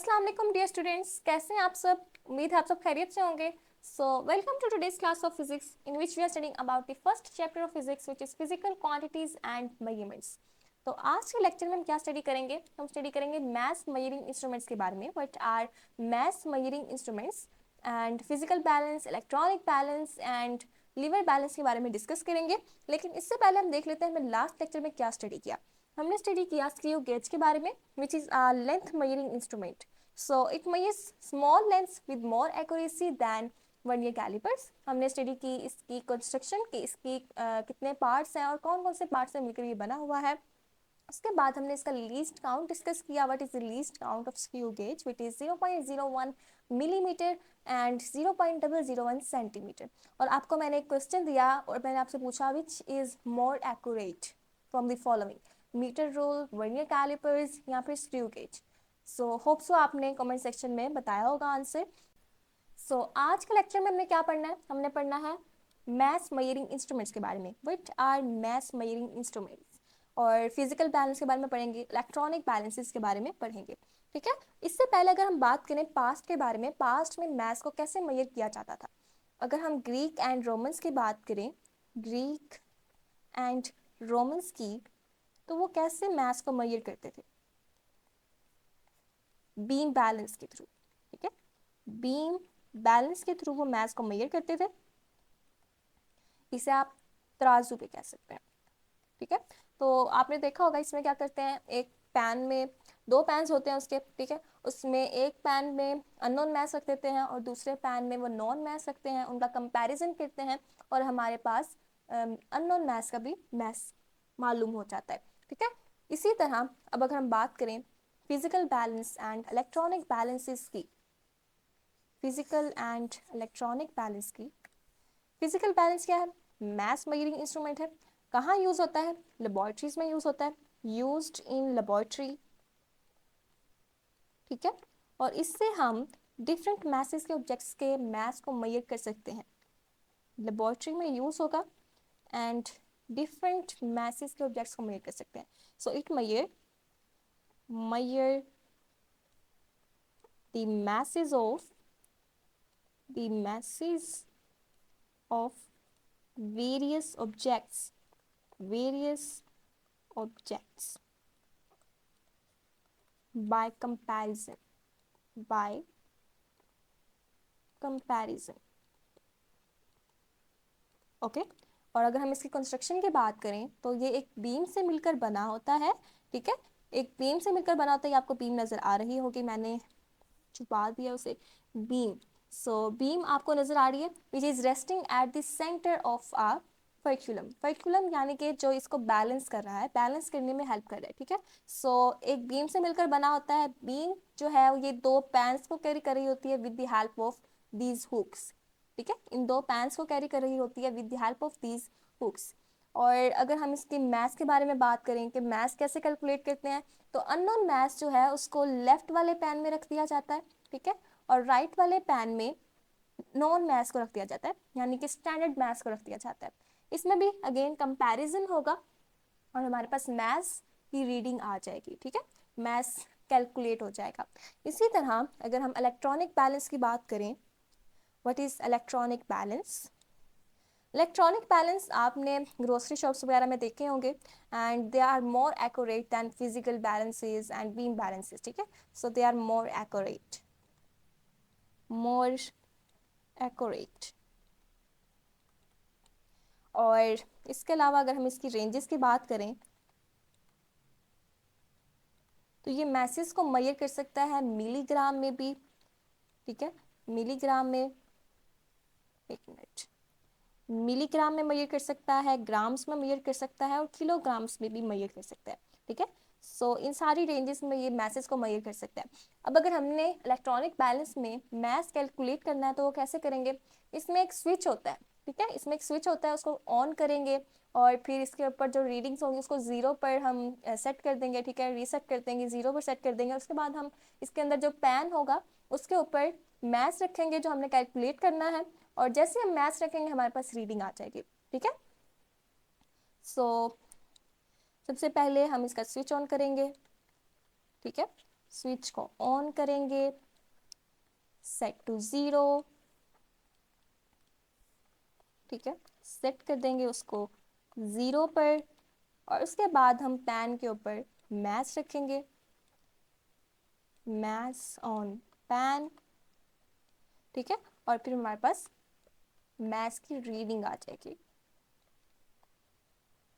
अस्सलाम वालेकुम dear students, कैसे हैं आप सब। उम्मीद है आप सब खैरियत से होंगे। So welcome to today's class of physics in which we are studying about the first chapter of physics which is physical quantities and measurements. तो आज के लेक्चर में हम क्या स्टडी करेंगे, हम स्टडी करेंगे मैथ मेजरिंग इंस्ट्रूमेंट्स के बारे में। What are mass measuring instruments and physical balance, electronic balance and lever balance के बारे में डिस्कस करेंगे। लेकिन इससे पहले हम देख लेते हैं हमने लास्ट लेक्चर में क्या स्टडी किया। हमने स्टडी किया स्क्रू गेज के बारे में, which is a length measuring instrument. So it measures small lengths with more accuracy than vernier calipers। हमने स्टडी की इसकी कंस्ट्रक्शन की, इसकी कितने पार्ट्स हैं और कौन कौन से पार्ट्स से मिलकर ये बना हुआ है। उसके बाद हमने इसका लीस्ट काउंट डिस्कस किया। What is the least count of screw gauge, which is 0.01 millimetre and 0.001 centimetre. और आपको मैंने एक क्वेश्चन दिया और मैंने आपसे पूछा which is more accurate from the following, meter rule, vernier callipers या फिर screw gauge. So hope so आपने कमेंट सेक्शन में बताया होगा आंसर। सो आज के लेक्चर में हमने क्या पढ़ना है, हमने पढ़ना है मैथ मेजरिंग इंस्ट्रूमेंट्स के बारे में। What are mass measuring instruments, और फिजिकल बैलेंस के बारे में पढ़ेंगे, इलेक्ट्रॉनिक बैलेंसेस के बारे में पढ़ेंगे। ठीक है। इससे पहले अगर हम बात करें पास्ट के बारे में, पास्ट में मैथ्स को कैसे मेजर किया जाता था। अगर हम ग्रीक एंड रोमन्स की बात करें, ग्रीक एंड रोमन्स की, तो वो कैसे मैथ्स को मेजर करते थे, बीम बैलेंस के थ्रू। ठीक है, बीम बैलेंस के थ्रू वो मैथ्स को मेजर करते थे। इसे आप तराजू पे कह सकते हैं। ठीक है, तो आपने देखा होगा इसमें क्या करते हैं, एक पैन में दो पैन्स होते हैं उसके। ठीक है, उसमें एक पैन में अननोन मैथ्स रख देते हैं और दूसरे पैन में वो नॉन मैथ्स रखते हैं, उनका कंपैरिजन करते हैं और हमारे पास अननोन मैथ्स का भी मैथ्स मालूम हो जाता है। ठीक है, इसी तरह अब अगर हम बात करें physical balance and electronic balances की, फिजिकल एंड इलेक्ट्रॉनिक बैलेंस की, फिजिकल बैलेंस क्या है, मैथ्स मेजरिंग इंस्ट्रूमेंट है। कहाँ यूज होता है, लेबोरेटरीज में यूज होता है, यूज्ड इन लेबोरेटरी। ठीक है, और इससे हम डिफरेंट मैसेज के ऑब्जेक्ट्स के मैथ्स को मेजर कर सकते हैं। लेबोरेटरी में यूज होगा एंड डिफरेंट मैसेज के ऑब्जेक्ट्स को मेजर कर सकते हैं। So it measure the masses of various objects by comparison okay. और अगर हम इसकी कंस्ट्रक्शन की बात करें तो ये एक बीम से मिलकर बना होता है। ठीक है, एक बीम से मिलकर बना होता है। आपको बीम नजर आ रही होगी, मैंने छुपा दिया उसे, बीम। सो बीम आपको नजर आ रही है, which is resting at the centre of a fulcrum. Fulcrum यानी कि जो इसको बैलेंस कर रहा है, बैलेंस करने में हेल्प कर रहा है। ठीक है, सो एक बीम से मिलकर बना होता है। बीम जो है ये दो पैन्स को कैरी कर रही होती है with the help of these hooks. ठीक है, इन दो पैन्स को कैरी कर रही होती है with the help of these hooks. और अगर हम इसके मैथ्स के बारे में बात करें कि मैथ्स कैसे कैलकुलेट करते हैं, तो अननोन मैथ्स जो है उसको लेफ्ट वाले पैन में रख दिया जाता है। ठीक है, और राइट वाले पैन में नॉन मैथ्स को रख दिया जाता है, यानी कि स्टैंडर्ड मैथ्स को रख दिया जाता है। इसमें भी अगेन कंपैरिजन होगा और हमारे पास मैथ्स की रीडिंग आ जाएगी। ठीक है, मैथ्स कैलकुलेट हो जाएगा। इसी तरह अगर हम इलेक्ट्रॉनिक बैलेंस की बात करें, what is electronic balance. Electronic balance आपने ग्रोसरी शॉप्स वगैरह में देखे होंगे and they are more accurate than physical balances and beam balances. ठीक है, सो दे आर मोर एक्यूरेट, और इसके अलावा अगर हम इसकी रेंजेस की बात करें तो ये मैसेज को मेजर कर सकता है मिलीग्राम में भी। ठीक है, मिलीग्राम में, एक मिनट, मिलीग्राम में मेजर कर सकता है, ग्राम्स में मेजर कर सकता है और किलोग्राम्स में भी मेजर कर सकता है। ठीक है, सो इन सारी रेंजेस में ये मैसेज को मेजर कर सकता है। अब अगर हमने इलेक्ट्रॉनिक बैलेंस में मैथ कैलकुलेट करना है तो वो कैसे करेंगे, इसमें एक स्विच होता है। ठीक है, इसमें एक स्विच होता है, उसको ऑन करेंगे और फिर इसके ऊपर जो रीडिंग्स होंगी उसको जीरो पर हम सेट कर देंगे। ठीक है, रीसेट कर देंगे, जीरो पर सेट कर देंगे। उसके बाद हम इसके अंदर जो पैन होगा उसके ऊपर मैथ्स रखेंगे जो हमने कैलकुलेट करना है, और जैसे हम मैथ्स रखेंगे हमारे पास रीडिंग आ जाएगी। ठीक है, सो सबसे पहले हम इसका स्विच ऑन करेंगे। ठीक है, स्विच को ऑन करेंगे, सेट टू 0, ठीक है, सेट कर देंगे उसको 0 पर, और उसके बाद हम पैन के ऊपर मैच रखेंगे, मैच ऑन पैन, ठीक है, और फिर हमारे पास मैच की रीडिंग आ जाएगी,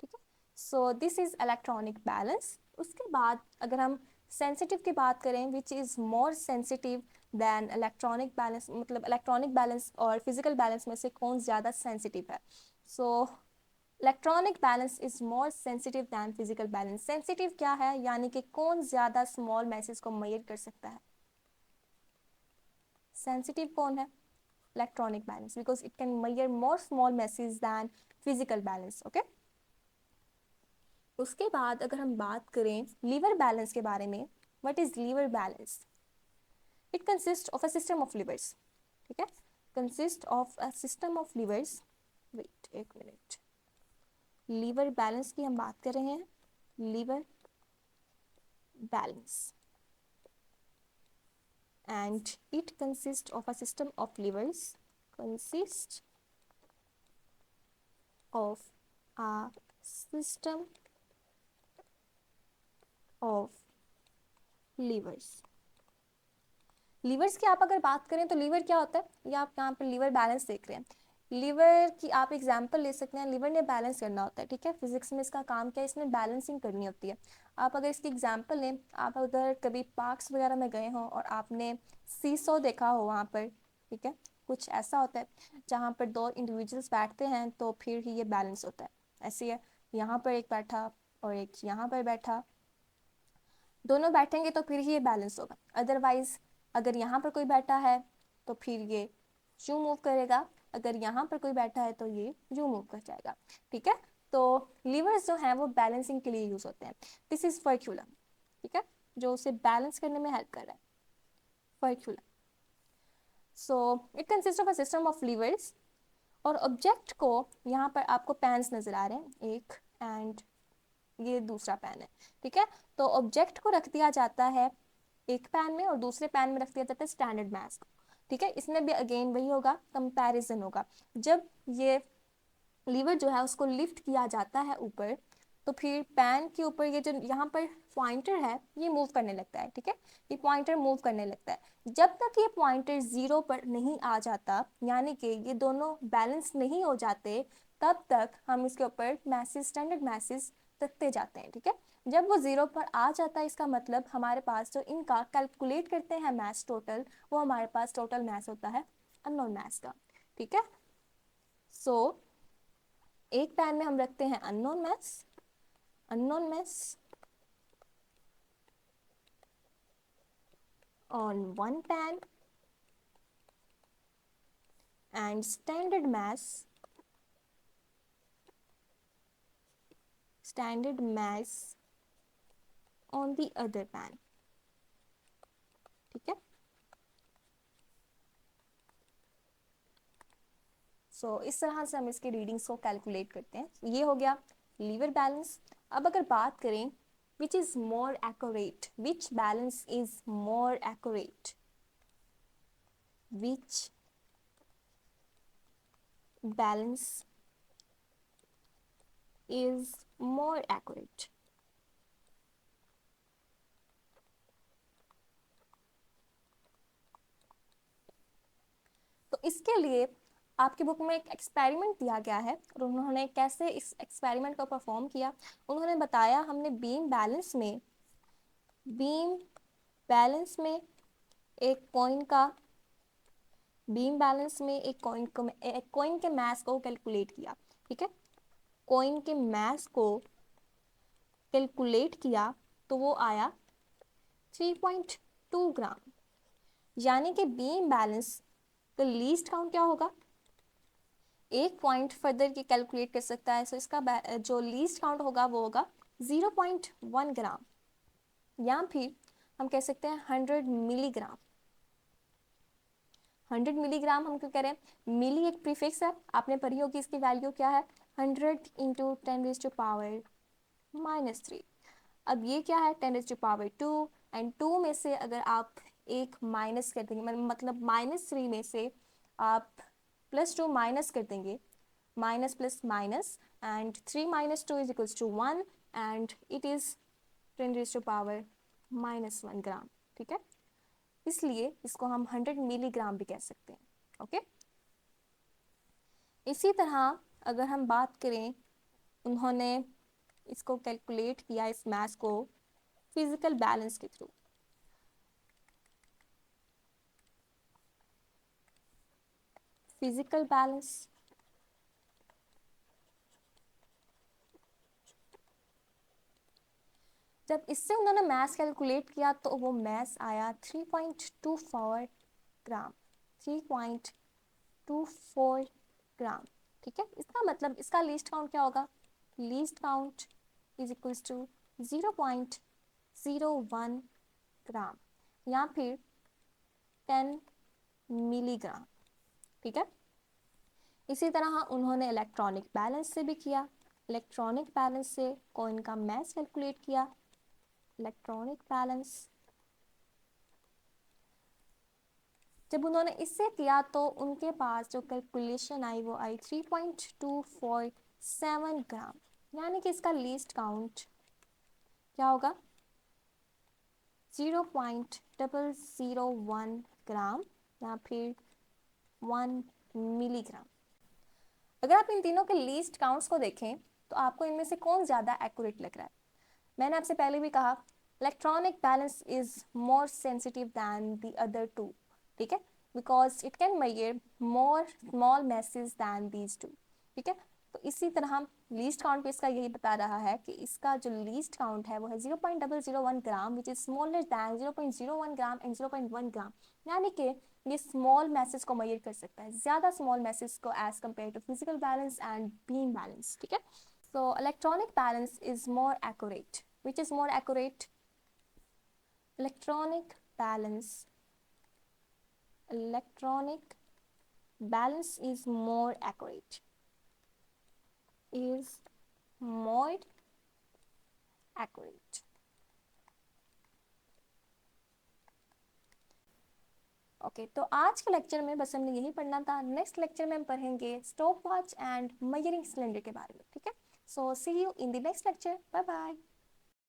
ठीक है। So this is electronic balance. उसके बाद अगर हम सेंसिटिव की बात करें, which is more sensitive than electronic balance, मतलब इलेक्ट्रॉनिक बैलेंस और फिजिकल बैलेंस में से कौन ज़्यादा सेंसिटिव है? So electronic balance is more sensitive than physical balance. Sensitive क्या है, यानी कि कौन ज़्यादा स्मॉल मैसेज को मेजर कर सकता है? सेंसिटिव कौन है? Electronic balance, because it can measure more small masses than physical balance, okay. उसके बाद अगर हम बात करें लीवर बैलेंस के बारे में, what is lever balance? It consist of a system of levers, ठीक है, consist of a system of levers. Wait एक मिनट, लीवर बैलेंस की हम बात कर रहे हैं, lever balance, and it consists of a system of livers, consists of a system of livers। Levers की आप अगर बात करें तो लीवर क्या होता है, ये आप यहाँ पर लीवर बैलेंस देख रहे हैं, लीवर की आप एग्जांपल ले सकते हैं, लीवर ने बैलेंस करना होता है, ठीक है, फिजिक्स में इसका काम क्या है, इसने बैलेंसिंग करनी होती है। आप अगर इसकी एग्जांपल लें, आप अगर कभी पार्क्स वगैरह में गए हों और आपने सीसो देखा हो वहाँ पर, ठीक है, कुछ ऐसा होता है जहाँ पर दो इंडिविजुअल्स बैठते हैं तो फिर ही ये बैलेंस होता है। ऐसे है, यहाँ पर एक बैठा और एक यहाँ पर बैठा, दोनों बैठेंगे तो फिर ही ये बैलेंस होगा, अदरवाइज अगर यहाँ पर कोई बैठा है तो फिर ये यूं मूव करेगा, अगर यहाँ पर कोई बैठा है तो ये यूं मूव कर जाएगा, ठीक है। तो लीवर्स जो हैं वो बैलेंसिंग के लिए यूज होते हैं। दिस इज फर्क्यूलम, ठीक है, जो उसे बैलेंस करने में हेल्प कर रहा है, fulcrum. So it consist of a system of levers, और ऑब्जेक्ट को, यहाँ पर आपको पैन्स नजर आ रहे हैं, एक एंड ये दूसरा पैन है, ठीक है, तो ऑब्जेक्ट को रख दिया जाता है एक पैन में और दूसरे पैन में रख दिया जाता है स्टैंडर्ड मास को, ठीक है। इसमें भी अगेन वही होगा, कंपैरिजन होगा। जब ये लीवर जो है उसको लिफ्ट किया जाता है ऊपर, तो फिर पैन के ऊपर ये जो यहाँ पर पॉइंटर है ये मूव करने लगता है, ठीक है, ये पॉइंटर मूव करने लगता है। जब तक ये पॉइंटर 0 पर नहीं आ जाता, यानी कि ये दोनों बैलेंस नहीं हो जाते, तब तक हम इसके ऊपर मैसेज, स्टैंडर्ड मैसेज रखते जाते हैं, ठीक है। जब वो 0 पर आ जाता है, इसका मतलब हमारे पास जो इनका कैलकुलेट करते हैं मैस टोटल, वो हमारे पास टोटल मैस होता है अननोन मैस का, ठीक है। सो एक पैन में हम रखते हैं unknown mass, unknown mass on one pan and standard mass on the other pan, ठीक है। सो इस तरह से हम इसके रीडिंग्स को कैलकुलेट करते हैं। ये हो गया लीवर बैलेंस। अब अगर बात करें विच is more accurate, which balance is more accurate, which balance is more accurate? तो इसके लिए आपकी बुक में एक एक्सपेरिमेंट दिया गया है और उन्होंने कैसे इस एक्सपेरिमेंट को परफॉर्म किया, उन्होंने बताया हमने बीम बैलेंस में एक कॉइन का, बीम बैलेंस में एक कॉइन के मास को कैलकुलेट किया, ठीक है, कॉइन के मास को कैलकुलेट किया तो वो आया 3.2 ग्राम, यानी कि बीम बैलेंस का लीस्ट काउंट क्या होगा, एक पॉइंट फर्दर की कैलकुलेट कर सकता है, सो इसका जो लीस्ट काउंट होगा वो होगा 0.1 ग्राम, या फिर हम कह सकते हैं 100 मिलीग्राम। 100 मिलीग्राम हम क्यों कह रहे हैं, मिली एक प्रीफिक्स है, आपने पढ़ी होगी इसकी वैल्यू क्या है, 100 इंटू 10 रेज़ टू पावर -3। अब ये क्या है, 10 रेज़ टू पावर 2 एंड 2 में से अगर आप एक माइनस कर देंगे, मतलब -3 में से आप +2 माइनस कर देंगे, minus plus minus, and 3 - 2 = 1 and it is 10⁻⁻⁻1 ग्राम, ठीक है। इसलिए इसको हम 100 मिलीग्राम भी कह सकते हैं, ओके। इसी तरह अगर हम बात करें, उन्होंने इसको कैलकुलेट किया, इस मास को फिजिकल बैलेंस के थ्रू। फिजिकल बैलेंस, जब इससे उन्होंने मास कैलकुलेट किया तो वो मास आया 3.24 ग्राम, 3.24 ग्राम, ठीक है। इसका मतलब इसका लीस्ट काउंट क्या होगा? Least count is equals to 0.01 gram या फिर 10 मिलीग्राम, ठीक है। इसी तरह उन्होंने इलेक्ट्रॉनिक बैलेंस से भी किया। इलेक्ट्रॉनिक बैलेंस से कॉइन का मास कैलकुलेट किया। इलेक्ट्रॉनिक बैलेंस जब उन्होंने इससे किया तो उनके पास जो कैलकुलेशन आई वो आई 3.247 ग्राम, यानी कि इसका लीस्ट काउंट क्या होगा? 0.001 ग्राम या फिर 1 मिलीग्राम। अगर आप इन तीनों के लीस्ट काउंट्स को देखें तो आपको इनमें से कौन ज़्यादा एक्यूरेट लग रहा है? मैंने आपसे पहले भी कहा electronic balance is more sensitive than the other two, ठीक है, because it can measure more small masses than these two, ठीक है। तो इसी तरह लीस्ट काउंट पे इसका यही बता रहा है कि इसका जो लीस्ट काउंट है वो है 0.001 gram which is smaller than 0.01 gram and 0.1 gram, यानी कि ये स्मॉल मैसेज को मेजर कर सकता है, ज़्यादा स्मॉल मैसेज को as compare to physical balance and beam balance, ठीक है। So electronic balance is more accurate. Which is more accurate? Electronic balance. Electronic balance is more accurate. Is more accurate. Okay तो आज के lecture में बस हमने यही पढ़ना था। नेक्स्ट लेक्चर में हम पढ़ेंगे stopwatch and measuring cylinder के बारे में, ठीक है। So see you in the next lecture, bye bye.